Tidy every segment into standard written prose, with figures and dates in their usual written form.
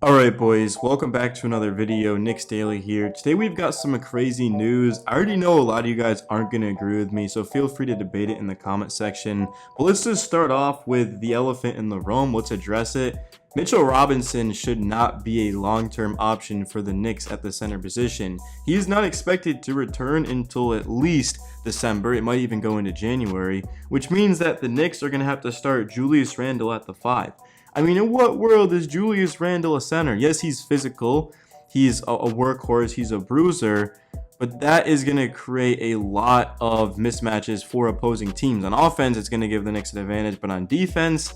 Alright boys, welcome back to another video. Knicks Daily here. Today we've got some crazy news. I already know a lot of you guys aren't going to agree with me, so feel free to debate it in the comment section. But let's just start off with the elephant in the room. Let's address it. Mitchell Robinson should not be a long-term option for the Knicks at the center position. He is not expected to return until at least December. It might even go into January, which means that the Knicks are going to have to start Julius Randle at the 5. I mean, in what world is Julius Randle a center? Yes, he's physical, he's a workhorse, he's a bruiser, but that is going to create a lot of mismatches for opposing teams. On offense, it's going to give the Knicks an advantage, but on defense,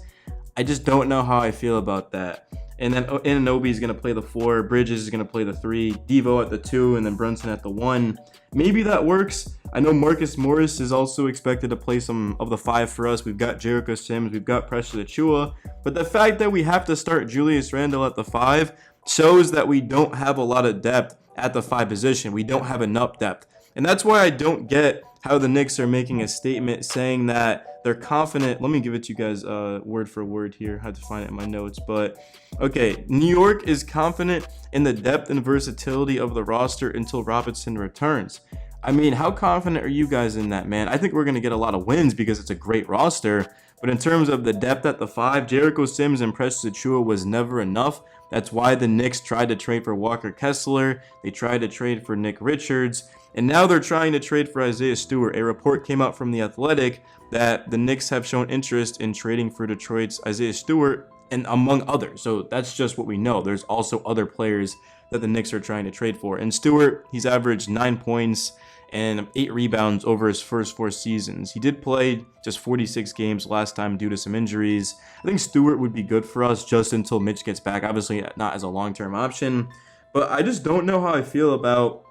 I just don't know how I feel about that. And then Anunoby is going to play the 4, Bridges is going to play the 3, Devo at the 2, and then Brunson at the 1. Maybe that works. I know Marcus Morris is also expected to play some of the 5 for us. We've got Jericho Sims, we've got Precious Achiuwa. But the fact that we have to start Julius Randle at the 5 shows that we don't have a lot of depth at the 5 position. We don't have enough depth. And that's why I don't get how the Knicks are making a statement saying that they're confident. Let me give it to you guys word for word here. I had to find it in my notes. But okay, New York is confident in the depth and versatility of the roster until Robinson returns. I mean, how confident are you guys in that, man? I think we're going to get a lot of wins because it's a great roster. But in terms of the depth at the 5, Jericho Sims and Precious Achiuwa was never enough. That's why the Knicks tried to trade for Walker Kessler. They tried to trade for Nick Richards. And now they're trying to trade for Isaiah Stewart. A report came out from The Athletic that the Knicks have shown interest in trading for Detroit's Isaiah Stewart, and among others. So that's just what we know. There's also other players that the Knicks are trying to trade for. And Stewart, he's averaged 9 points and 8 rebounds over his first 4 seasons. He did play just 46 games last time due to some injuries. I think Stewart would be good for us just until Mitch gets back. Obviously not as a long-term option. But I just don't know how I feel about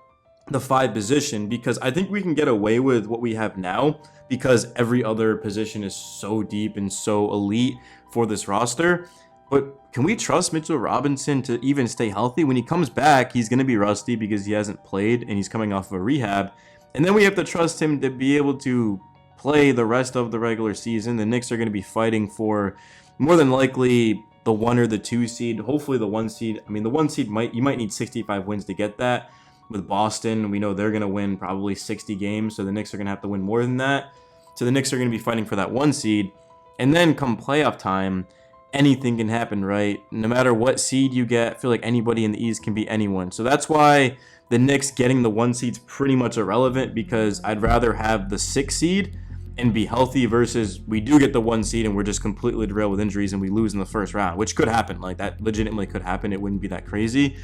the 5 position, because I think we can get away with what we have now because every other position is so deep and so elite for this roster. But can we trust Mitchell Robinson to even stay healthy? When he comes back, he's going to be rusty because he hasn't played and he's coming off of a rehab. And then we have to trust him to be able to play the rest of the regular season. The Knicks are going to be fighting for more than likely the 1 or the 2 seed, hopefully the 1 seed. I mean, the 1 seed you might need 65 wins to get that. With Boston, we know they're going to win probably 60 games, so the Knicks are going to have to win more than that. So the Knicks are going to be fighting for that 1 seed. And then come playoff time, anything can happen, right? No matter what seed you get, I feel like anybody in the East can beat anyone. So that's why the Knicks getting the 1 seed's pretty much irrelevant, because I'd rather have the 6 seed and be healthy versus we do get the 1 seed and we're just completely derailed with injuries and we lose in the first round, which could happen. Like, that legitimately could happen. It wouldn't be that crazy.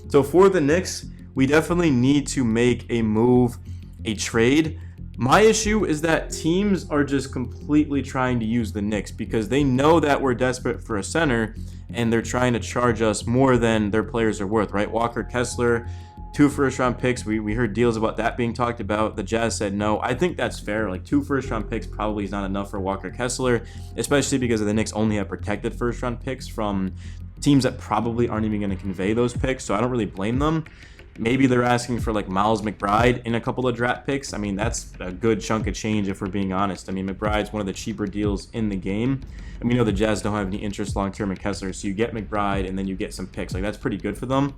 So for the Knicks, we definitely need to make a move, a trade. My issue is that teams are just completely trying to use the Knicks because they know that we're desperate for a center and they're trying to charge us more than their players are worth, right? Walker Kessler, 2 first-round picks. We heard deals about that being talked about. The Jazz said no. I think that's fair. Like, 2 first-round picks probably is not enough for Walker Kessler, especially because the Knicks only have protected first-round picks from teams that probably aren't even going to convey those picks, so I don't really blame them. Maybe they're asking for like Miles McBride in a couple of draft picks. I mean, that's a good chunk of change if we're being honest. I mean, McBride's one of the cheaper deals in the game. And we know the Jazz don't have any interest long-term in Kessler, so you get McBride and then you get some picks. Like, that's pretty good for them.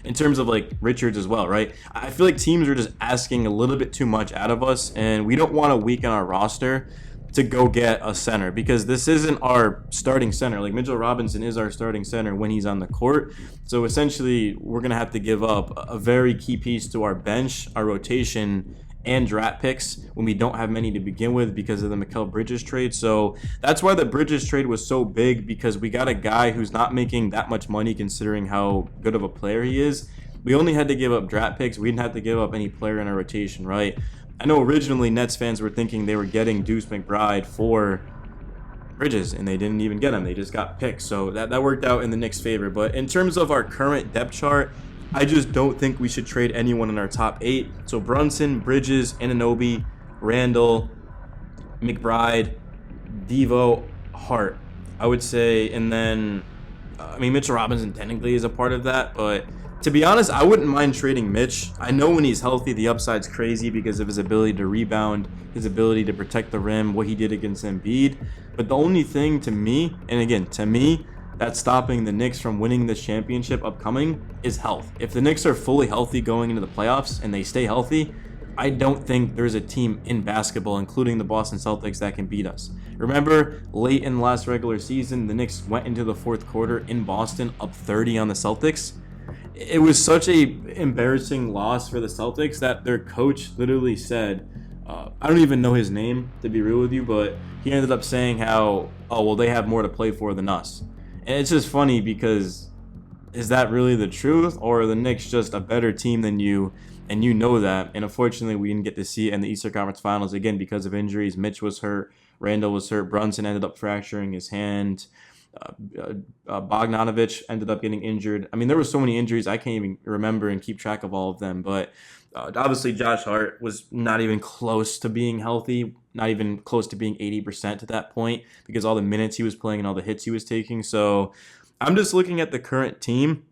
In terms of like Richards as well, right? I feel like teams are just asking a little bit too much out of us, and we don't want to weaken our roster to go get a center, because this isn't our starting center. Like, Mitchell Robinson is our starting center when he's on the court. So essentially, we're going to have to give up a very key piece to our bench, our rotation, and draft picks when we don't have many to begin with because of the Mikal Bridges trade. So that's why the Bridges trade was so big, because we got a guy who's not making that much money considering how good of a player he is. We only had to give up draft picks. We didn't have to give up any player in our rotation, right? I know originally Nets fans were thinking they were getting Deuce McBride for Bridges, and they didn't even get him. They just got picks. So that worked out in the Knicks' favor. But in terms of our current depth chart, I just don't think we should trade anyone in our top 8. So Brunson, Bridges, Anunoby, Randle, McBride, Devo, Hart, I would say. And then, I mean, Mitchell Robinson technically is a part of that, but to be honest, I wouldn't mind trading Mitch. I know when he's healthy, the upside's crazy because of his ability to rebound, his ability to protect the rim, what he did against Embiid. But the only thing to me, and again, to me, that's stopping the Knicks from winning this championship upcoming is health. If the Knicks are fully healthy going into the playoffs and they stay healthy, I don't think there's a team in basketball, including the Boston Celtics, that can beat us. Remember, late in the last regular season, the Knicks went into the fourth quarter in Boston up 30 on the Celtics. It was such a embarrassing loss for the Celtics that their coach literally said, I don't even know his name, to be real with you, but he ended up saying how, oh, well, they have more to play for than us. And it's just funny because is that really the truth, or are the Knicks just a better team than you, and you know that? And unfortunately, we didn't get to see it in the Eastern Conference Finals again because of injuries. Mitch was hurt, Randall was hurt, Brunson ended up fracturing his hand, Bogdanovich ended up getting injured. I mean, there were so many injuries I can't even remember and keep track of all of them. But obviously, Josh Hart was not even close to being healthy, not even close to being 80% at that point because all the minutes he was playing and all the hits he was taking. So I'm just looking at the current team,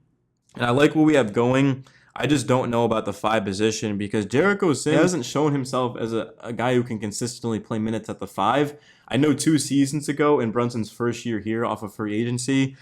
and I like what we have going. I just don't know about the 5 position because Jericho Sims hasn't shown himself as a guy who can consistently play minutes at the 5. I know 2 seasons ago in Brunson's first year here off of free agency,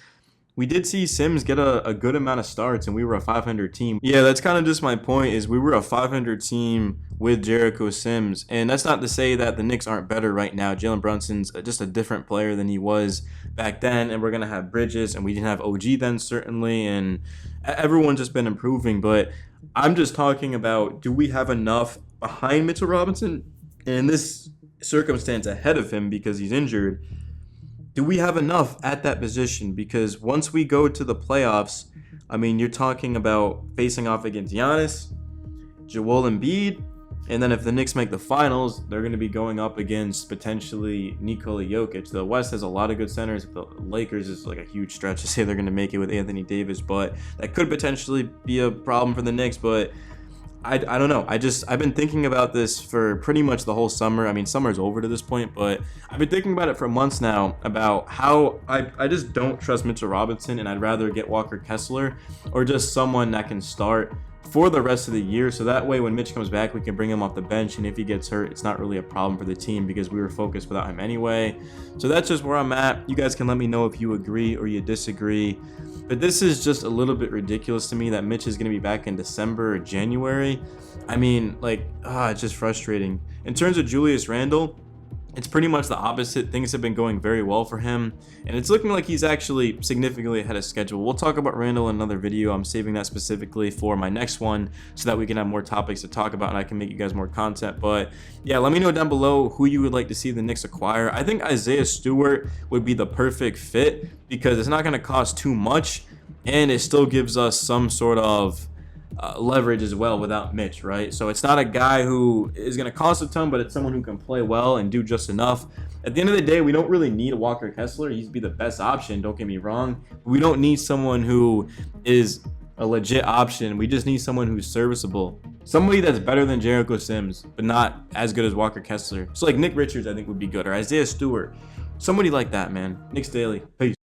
we did see Sims get a good amount of starts, and we were a 500 team. Yeah, that's kind of just my point, is we were a 500 team with Jericho Sims. And that's not to say that the Knicks aren't better right now. Jalen Brunson's just a different player than he was back then, and we're going to have Bridges, and we didn't have OG then, certainly, and everyone's just been improving. But I'm just talking about, do we have enough behind Mitchell Robinson in this circumstance ahead of him because he's injured? Do we have enough at that position? Because once we go to the playoffs, I mean, you're talking about facing off against Giannis, Joel Embiid, and then if the Knicks make the finals, they're going to be going up against potentially Nikola Jokic. The West has a lot of good centers. The Lakers is like a huge stretch to say they're going to make it with Anthony Davis, but that could potentially be a problem for the Knicks. But I don't know. I've been thinking about this for pretty much the whole summer. I mean, summer's over to this point, but I've been thinking about it for months now about how I just don't trust Mitchell Robinson, and I'd rather get Walker Kessler or just someone that can start for the rest of the year, so that way when Mitch comes back, we can bring him off the bench, and if he gets hurt, it's not really a problem for the team because we were focused without him anyway. So that's just where I'm at. You guys can let me know if you agree or you disagree, but this is just a little bit ridiculous to me that Mitch is going to be back in December or January. I mean, like, it's just frustrating. In terms of Julius Randle, it's pretty much the opposite. Things have been going very well for him, and it's looking like he's actually significantly ahead of schedule. We'll talk about Randall in another video. I'm saving that specifically for my next one so that we can have more topics to talk about and I can make you guys more content. But yeah, let me know down below who you would like to see the Knicks acquire. I think Isaiah Stewart would be the perfect fit because it's not going to cost too much, and it still gives us some sort of leverage as well without Mitch, right? So it's not a guy who is going to cost a ton, but it's someone who can play well and do just enough. At the end of the day, we don't really need a Walker Kessler. He'd be the best option, don't get me wrong. We don't need someone who is a legit option. We just need someone who's serviceable. Somebody that's better than Jericho Sims, but not as good as Walker Kessler. So like Nick Richards, I think would be good, or Isaiah Stewart. Somebody like that, man. Knicks Daily. Peace.